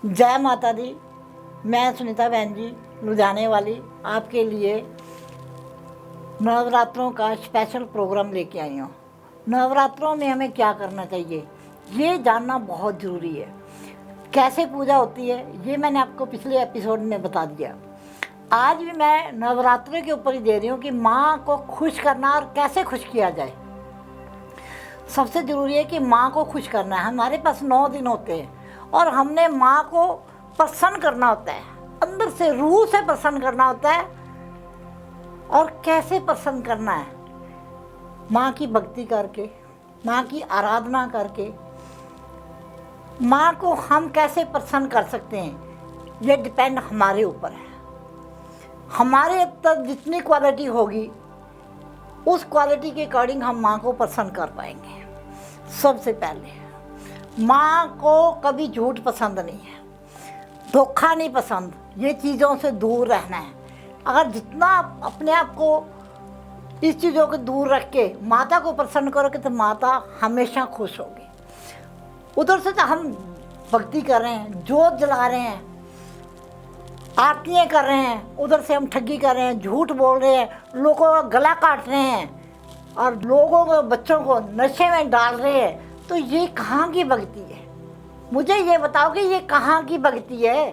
जय माता दी। मैं सुनीता बहन जी लुधियाने वाली आपके लिए नवरात्रों का स्पेशल प्रोग्राम लेके आई हूँ। नवरात्रों में हमें क्या करना चाहिए ये जानना बहुत ज़रूरी है। कैसे पूजा होती है ये मैंने आपको पिछले एपिसोड में बता दिया। आज भी मैं नवरात्रों के ऊपर ही दे रही हूँ कि माँ को खुश करना और कैसे खुश किया जाए। सबसे ज़रूरी है कि माँ को खुश करना है। हमारे पास 9 दिन होते हैं और हमने माँ को प्रसन्न करना होता है, अंदर से रूह से प्रसन्न करना होता है। और कैसे प्रसन्न करना है? माँ की भक्ति करके, माँ की आराधना करके। माँ को हम कैसे प्रसन्न कर सकते हैं ये डिपेंड हमारे ऊपर है। हमारे तक जितनी क्वालिटी होगी उस क्वालिटी के अकॉर्डिंग हम माँ को प्रसन्न कर पाएंगे। सबसे पहले माँ को कभी झूठ पसंद नहीं है, धोखा नहीं पसंद, ये चीज़ों से दूर रहना है। अगर जितना आप अपने आप को इस चीज़ों को दूर रख के माता को प्रसन्न करोगे तो माता हमेशा खुश होगी। उधर से तो हम भक्ति कर रहे हैं, जोत जला रहे हैं, आरतियाँ कर रहे हैं, उधर से हम ठगी कर रहे हैं, झूठ बोल रहे हैं, लोगों का गला काट रहे हैं और लोगों को, बच्चों को नशे में डाल रहे हैं। तो ये कहाँ की भक्ति है? मुझे ये बताओ कि ये कहाँ की भक्ति है?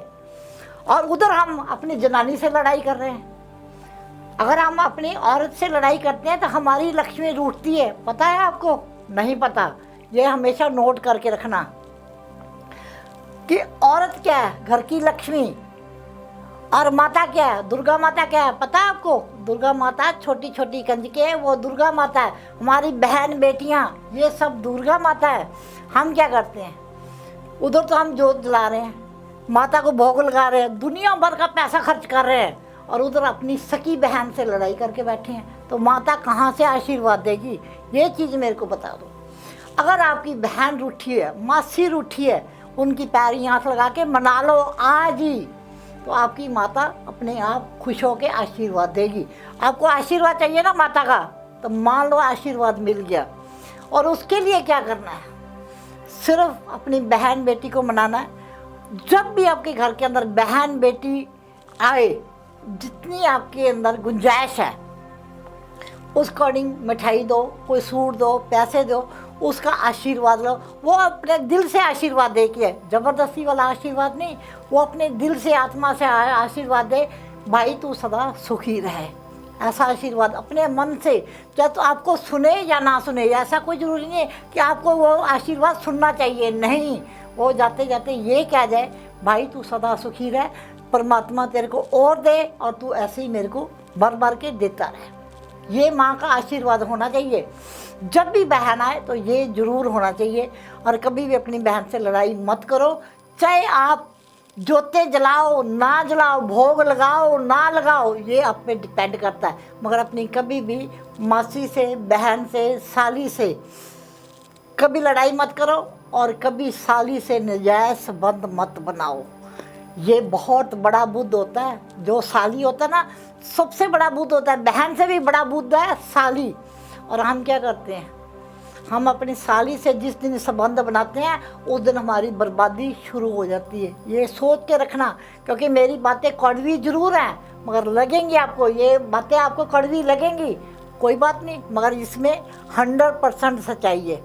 और उधर हम अपनी जनानी से लड़ाई कर रहे हैं। अगर हम अपनी औरत से लड़ाई करते हैं तो हमारी लक्ष्मी रूठती है। पता है आपको? नहीं पता? ये हमेशा नोट करके रखना कि औरत क्या है? घर की लक्ष्मी। और माता क्या है? दुर्गा माता क्या है? पता है आपको? दुर्गा माता छोटी छोटी कंजके, वो दुर्गा माता है। हमारी बहन बेटियां, ये सब दुर्गा माता है। हम क्या करते हैं? उधर तो हम जोत जला रहे हैं, माता को भोग लगा रहे हैं, दुनिया भर का पैसा खर्च कर रहे हैं और उधर अपनी सकी बहन से लड़ाई करके बैठे हैं। तो माता कहाँ से आशीर्वाद देगी? ये चीज़ मेरे को बता दो। अगर आपकी बहन रूठी है, मासी रूठी है, उनकी पैरी हाथ लगा के मना लो आज ही, तो आपकी माता अपने आप खुश होकर आशीर्वाद देगी। आपको आशीर्वाद चाहिए ना माता का, तो मान लो आशीर्वाद मिल गया। और उसके लिए क्या करना है? सिर्फ अपनी बहन बेटी को मनाना है। जब भी आपके घर के अंदर बहन बेटी आए, जितनी आपके अंदर गुंजाइश है उस अकॉर्डिंग मिठाई दो, कोई सूट दो, पैसे दो, उसका आशीर्वाद लो। वो अपने दिल से आशीर्वाद दे के, ज़बरदस्ती वाला आशीर्वाद नहीं, वो अपने दिल से, आत्मा से आशीर्वाद दे। भाई तू सदा सुखी रहे, ऐसा आशीर्वाद अपने मन से। चाहे तो आपको सुने या ना सुने, ऐसा कोई ज़रूरी नहीं है कि आपको वो आशीर्वाद सुनना चाहिए, नहीं। वो जाते जाते ये कह जाए, भाई तू सदा सुखी रहे, परमात्मा तेरे को और दे और तू ऐसे ही मेरे को भर भर के देता रहे। ये माँ का आशीर्वाद होना चाहिए। जब भी बहन आए तो ये ज़रूर होना चाहिए। और कभी भी अपनी बहन से लड़ाई मत करो। चाहे आप जोते जलाओ ना जलाओ, भोग लगाओ ना लगाओ, ये आप पे डिपेंड करता है। मगर अपनी कभी भी मासी से, बहन से, साली से कभी लड़ाई मत करो और कभी साली से नजायज़ संबंध मत बनाओ। ये बहुत बड़ा बुद्ध होता है। जो साली होता है ना, सबसे बड़ा बुद्ध होता है। बहन से भी बड़ा बुद्ध है साली। और हम क्या करते हैं? हम अपनी साली से जिस दिन संबंध बनाते हैं उस दिन हमारी बर्बादी शुरू हो जाती है। ये सोच के रखना, क्योंकि मेरी बातें कड़वी ज़रूर हैं मगर लगेंगी आपको, ये बातें आपको कड़वी लगेंगी, कोई बात नहीं, मगर इसमें 100% सच्चाई है।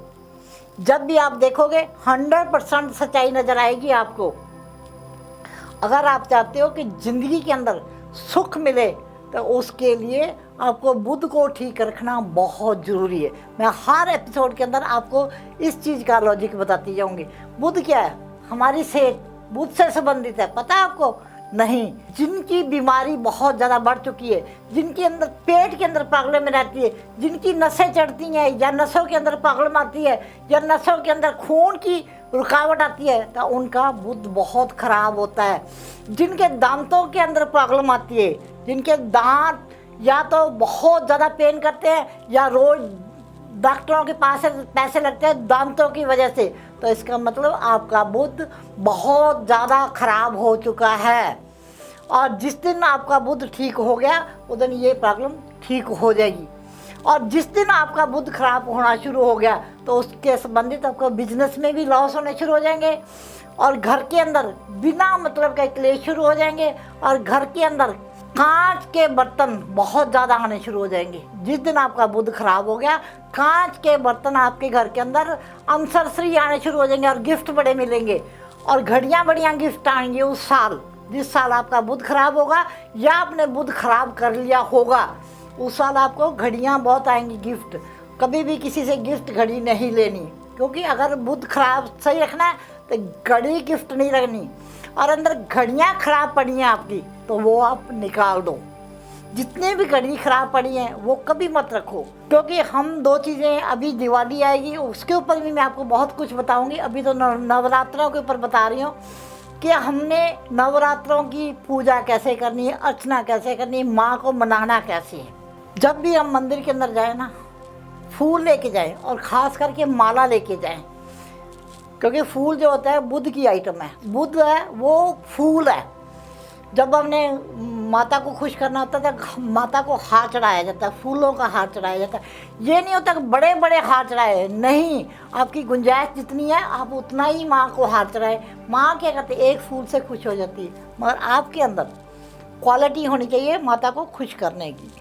जब भी आप देखोगे 100% सच्चाई नज़र आएगी आपको। अगर आप चाहते हो कि ज़िंदगी के अंदर सुख मिले तो उसके लिए आपको बुद्ध को ठीक रखना बहुत ज़रूरी है। मैं हर एपिसोड के अंदर आपको इस चीज़ का लॉजिक बताती जाऊंगी। बुद्ध क्या है? हमारी सेहत बुद्ध से संबंधित है। पता है आपको? नहीं। जिनकी बीमारी बहुत ज़्यादा बढ़ चुकी है, जिनके अंदर पेट के अंदर प्रॉब्लम रहती है, जिनकी नसें चढ़ती हैं या नसों के अंदर प्रॉब्लम आती है या नसों के अंदर खून की रुकावट आती है, तो उनका बुद्ध बहुत ख़राब होता है। जिनके दांतों के अंदर प्रॉब्लम आती है, जिनके दांत या तो बहुत ज़्यादा पेन करते हैं या रोज़ डॉक्टरों के पास पैसे लगते हैं दांतों की वजह से, तो इसका मतलब आपका बुद्ध बहुत ज़्यादा ख़राब हो चुका है। और जिस दिन आपका बुद्ध ठीक हो गया उस दिन ये प्रॉब्लम ठीक हो जाएगी। और जिस दिन आपका बुद्ध खराब होना शुरू हो गया तो उसके संबंधित आपको बिजनेस में भी लॉस होने शुरू हो जाएंगे और घर के अंदर बिना मतलब के क्लेश शुरू हो जाएंगे और घर के अंदर कांच के बर्तन बहुत ज़्यादा आने शुरू हो जाएंगे। जिस दिन आपका बुध खराब हो गया, कांच के बर्तन आपके घर के अंदर अनसरसरी आने शुरू हो जाएंगे और गिफ्ट बड़े मिलेंगे और घड़ियाँ बढ़िया गिफ्ट आएंगे उस साल। जिस साल आपका बुध खराब होगा या आपने बुध खराब कर लिया होगा उस साल आपको घड़ियाँ बहुत आएंगी गिफ्ट। कभी भी किसी से गिफ्ट घड़ी नहीं लेनी, क्योंकि अगर बुध खराब सही रखना है तो घड़ी गिफ्ट नहीं रखनी। और अंदर घड़ियाँ खराब पड़ी हैं आपकी तो वो आप निकाल दो। जितने भी घड़ी खराब पड़ी हैं वो कभी मत रखो, क्योंकि हम दो चीज़ें, अभी दिवाली आएगी उसके ऊपर भी मैं आपको बहुत कुछ बताऊंगी। अभी तो नवरात्रों के ऊपर बता रही हूँ कि हमने नवरात्रों की पूजा कैसे करनी है, अर्चना कैसे करनी है, माँ को मनाना कैसे है। जब भी हम मंदिर के अंदर जाएं ना, फूल लेके जाएं और ख़ास करके माला लेके जाएं, क्योंकि फूल जो होता है बुध की आइटम है। बुध है वो फूल है। जब हमने माता को खुश करना होता है तो माता को हार चढ़ाया जाता है, फूलों का हार चढ़ाया जाता है। ये नहीं होता कि बड़े बड़े हार चढ़ाए, नहीं, आपकी गुंजाइश जितनी है आप उतना ही माँ को हार चढ़ाए। माँ क्या करते हैं, एक फूल से खुश हो जाती है, मगर आपके अंदर क्वालिटी होनी चाहिए माता को खुश करने की।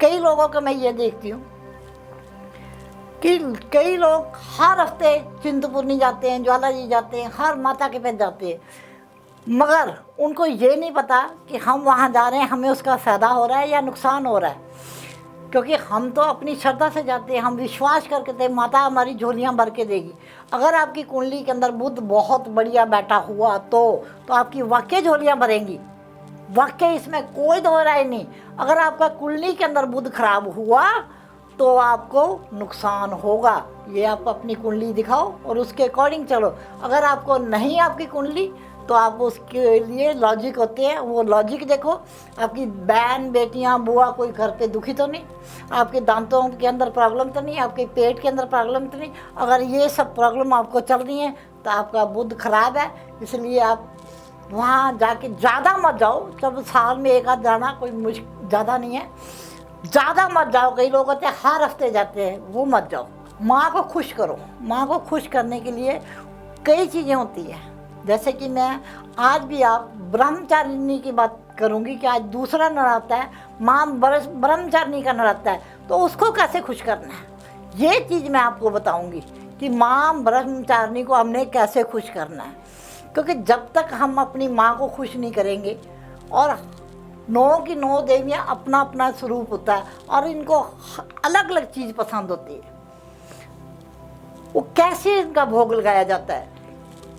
कई लोगों को मैं ये देखती हूँ कि कई लोग हर हफ्ते चिंतपूर्णी जाते हैं, ज्वाला जी जाते हैं, हर माता के पास जाते हैं, मगर उनको ये नहीं पता कि हम वहाँ जा रहे हैं, हमें उसका फ़ायदा हो रहा है या नुकसान हो रहा है। क्योंकि हम तो अपनी श्रद्धा से जाते हैं, हम विश्वास करके थे माता हमारी झोलियाँ भर के देगी। अगर आपकी कुंडली के अंदर बुध बहुत बढ़िया बैठा हुआ तो आपकी वाकई झोलियाँ भरेंगी, वाकई, इसमें कोई दो राय नहीं। अगर आपका कुंडली के अंदर बुध खराब हुआ तो आपको नुकसान होगा। ये आप अपनी कुंडली दिखाओ और उसके अकॉर्डिंग चलो। अगर आपको नहीं आपकी कुंडली तो आप उसके लिए लॉजिक होते हैं, वो लॉजिक देखो। आपकी बहन, बेटियां, बुआ कोई घर पे दुखी तो नहीं, आपके दांतों के अंदर प्रॉब्लम तो नहीं, आपके पेट के अंदर प्रॉब्लम तो नहीं। अगर ये सब प्रॉब्लम आपको चल रही है तो आपका बुध खराब है। इसलिए आप वहाँ जाके ज़्यादा मत जाओ। जब साल में एक आध जाना कोई मुश्किल ज़्यादा नहीं है, ज़्यादा मत जाओ। कई लोग होते हैं हर हफ्ते जाते हैं, वो मत जाओ। माँ को खुश करो। माँ को खुश करने के लिए कई चीज़ें होती हैं, जैसे कि मैं आज भी आप ब्रह्मचारिणी की बात करूँगी कि आज दूसरा नवरात्र है, माँ ब्रह्मचारिणी का नवरात्र है, तो उसको कैसे खुश करना है ये चीज़ मैं आपको बताऊँगी कि माँ ब्रह्मचारिणी को हमने कैसे खुश करना है। क्योंकि जब तक हम अपनी माँ को खुश नहीं करेंगे, और 9 की 9 देवियाँ अपना अपना स्वरूप होता है और इनको अलग अलग चीज़ पसंद होती है, वो कैसे इनका भोग लगाया जाता है,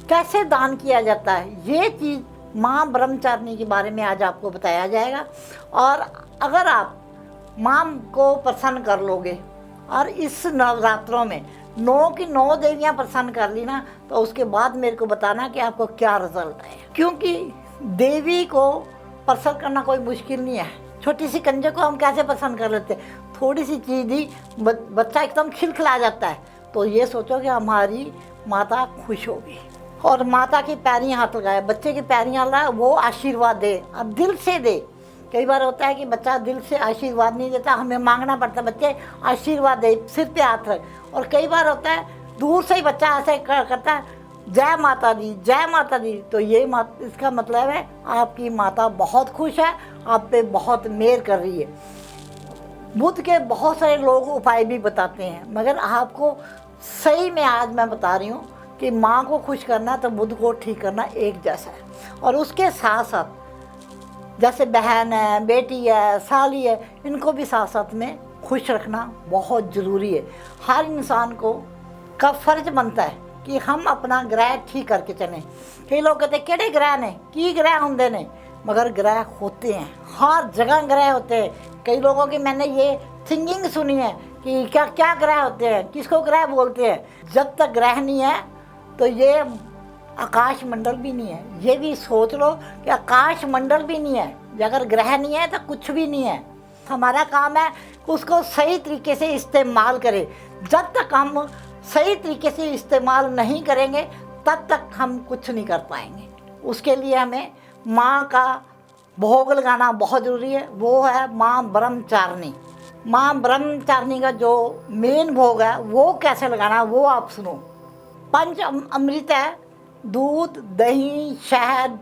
कैसे दान किया जाता है, ये चीज़ माँ ब्रह्मचारिणी के बारे में आज आपको बताया जाएगा। और अगर आप माँ को प्रसन्न कर लोगे और इस नवरात्रों में 9 की 9 देवियाँ प्रसन्न कर ली ना, तो उसके बाद मेरे को बताना कि आपको क्या रिजल्ट है। क्योंकि देवी को प्रसन्न करना कोई मुश्किल नहीं है। छोटी सी कंजे को हम कैसे पसंद कर लेते हैं, थोड़ी सी चीज़ ही बच्चा एकदम खिलखिला जाता है। तो ये सोचो कि हमारी माता खुश होगी और माता की पैरियाँ हाथ लगाए, बच्चे की पैरियाँ लगाए, वो आशीर्वाद दे और दिल से दे। कई बार होता है कि बच्चा दिल से आशीर्वाद नहीं देता, हमें मांगना पड़ता है बच्चे आशीर्वाद दे, सिर पे हाथ रख। और कई बार होता है दूर से ही बच्चा ऐसे करता है, जय माता दी, जय माता दी। तो ये इसका मतलब है आपकी माता बहुत खुश है, आप पे बहुत मेहर कर रही है। बुध के बहुत सारे लोग उपाय भी बताते हैं, मगर आपको सही में आज मैं बता रही हूँ कि माँ को खुश करना तो बुध को ठीक करना एक जैसा है। और उसके साथ साथ जैसे बहन है, बेटी है, साली है, इनको भी साथ साथ में खुश रखना बहुत ज़रूरी है। हर इंसान को का फ़र्ज बनता है कि हम अपना ग्रह ठीक करके चलें। कई लोग कहते हैं केड़े ग्रह ने, की ग्रह होंगे ने, मगर ग्रह होते हैं, हर जगह ग्रह होते हैं। कई लोगों की मैंने ये थिंकिंग सुनी है कि क्या क्या ग्रह होते हैं, किसको ग्रह बोलते हैं। जब तक ग्रह नहीं है तो ये आकाश मंडल भी नहीं है। ये भी सोच लो कि आकाश मंडल भी नहीं है, अगर ग्रह नहीं है तो कुछ भी नहीं है। हमारा काम है उसको सही तरीके से इस्तेमाल करें। जब तक हम सही तरीके से इस्तेमाल नहीं करेंगे तब तक हम कुछ नहीं कर पाएंगे। उसके लिए हमें माँ का भोग लगाना बहुत ज़रूरी है, वो है माँ ब्रह्मचारिणी। माँ ब्रह्मचारिणी का जो मेन भोग है वो कैसे लगाना वो आप सुनो। पंच अमृत है, दूध, दही, शहद,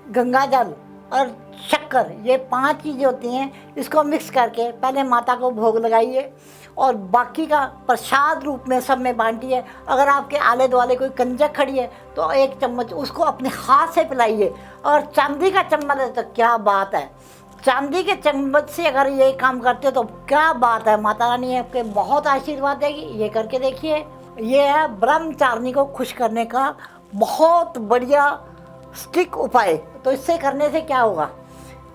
गंगा जल और शक्कर, ये 5 चीज़ें होती हैं। इसको मिक्स करके पहले माता को भोग लगाइए और बाकी का प्रसाद रूप में सब में बांटिए। अगर आपके आले दुआले कोई कंजक खड़ी है तो 1 चम्मच उसको अपने हाथ से पिलाइए। और चांदी का चम्मच है तो क्या बात है, चांदी के चम्मच से अगर ये काम करते हो तो क्या बात है, माता रानी आपके बहुत आशीर्वाद देगी। ये करके देखिए। ये है ब्रह्मचारिणी को खुश करने का बहुत बढ़िया स्टिक उपाय। तो इससे करने से क्या होगा,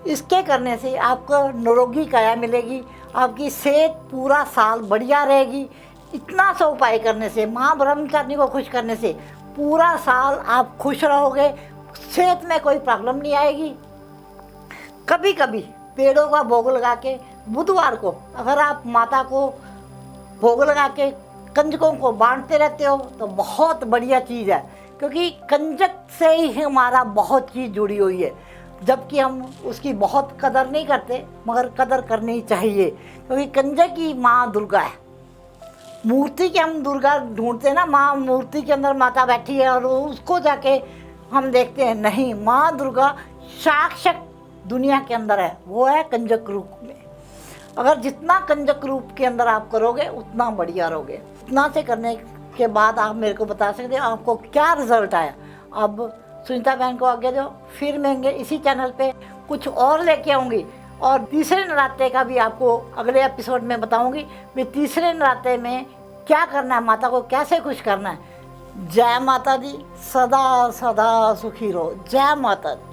इसके करने से आपको निरोगी काया मिलेगी, आपकी सेहत पूरा साल बढ़िया रहेगी। इतना सा उपाय करने से, माँ ब्रह्मचारिणी को खुश करने से पूरा साल आप खुश रहोगे, सेहत में कोई प्रॉब्लम नहीं आएगी। कभी कभी पेड़ों का भोग लगा के बुधवार को अगर आप माता को भोग लगा के कंजकों को बांटते रहते हो तो बहुत बढ़िया चीज़ है, क्योंकि कंजक से ही हमारा बहुत चीज़ जुड़ी हुई है। जबकि हम उसकी बहुत कदर नहीं करते, मगर कदर करनी चाहिए, क्योंकि कंजक की माँ दुर्गा है। मूर्ति के हम दुर्गा ढूंढते हैं ना, माँ मूर्ति के अंदर माता बैठी है और उसको जाके हम देखते हैं, नहीं, माँ दुर्गा साक्षात दुनिया के अंदर है, वो है कंजक रूप में। अगर जितना कंजक रूप के अंदर आप करोगे उतना बढ़िया रहोगे। इतना से करने के बाद आप मेरे को बता सकते हो आपको क्या रिजल्ट आया। अब सुनीता बहन को आगे दो, फिर मैं इसी चैनल पे कुछ और लेके आऊँगी और तीसरे नराते का भी आपको अगले एपिसोड में बताऊँगी कि तीसरे नराते में क्या करना है, माता को कैसे खुश करना है। जय माता दी, सदा सदा सुखी रहो। जय माता दी।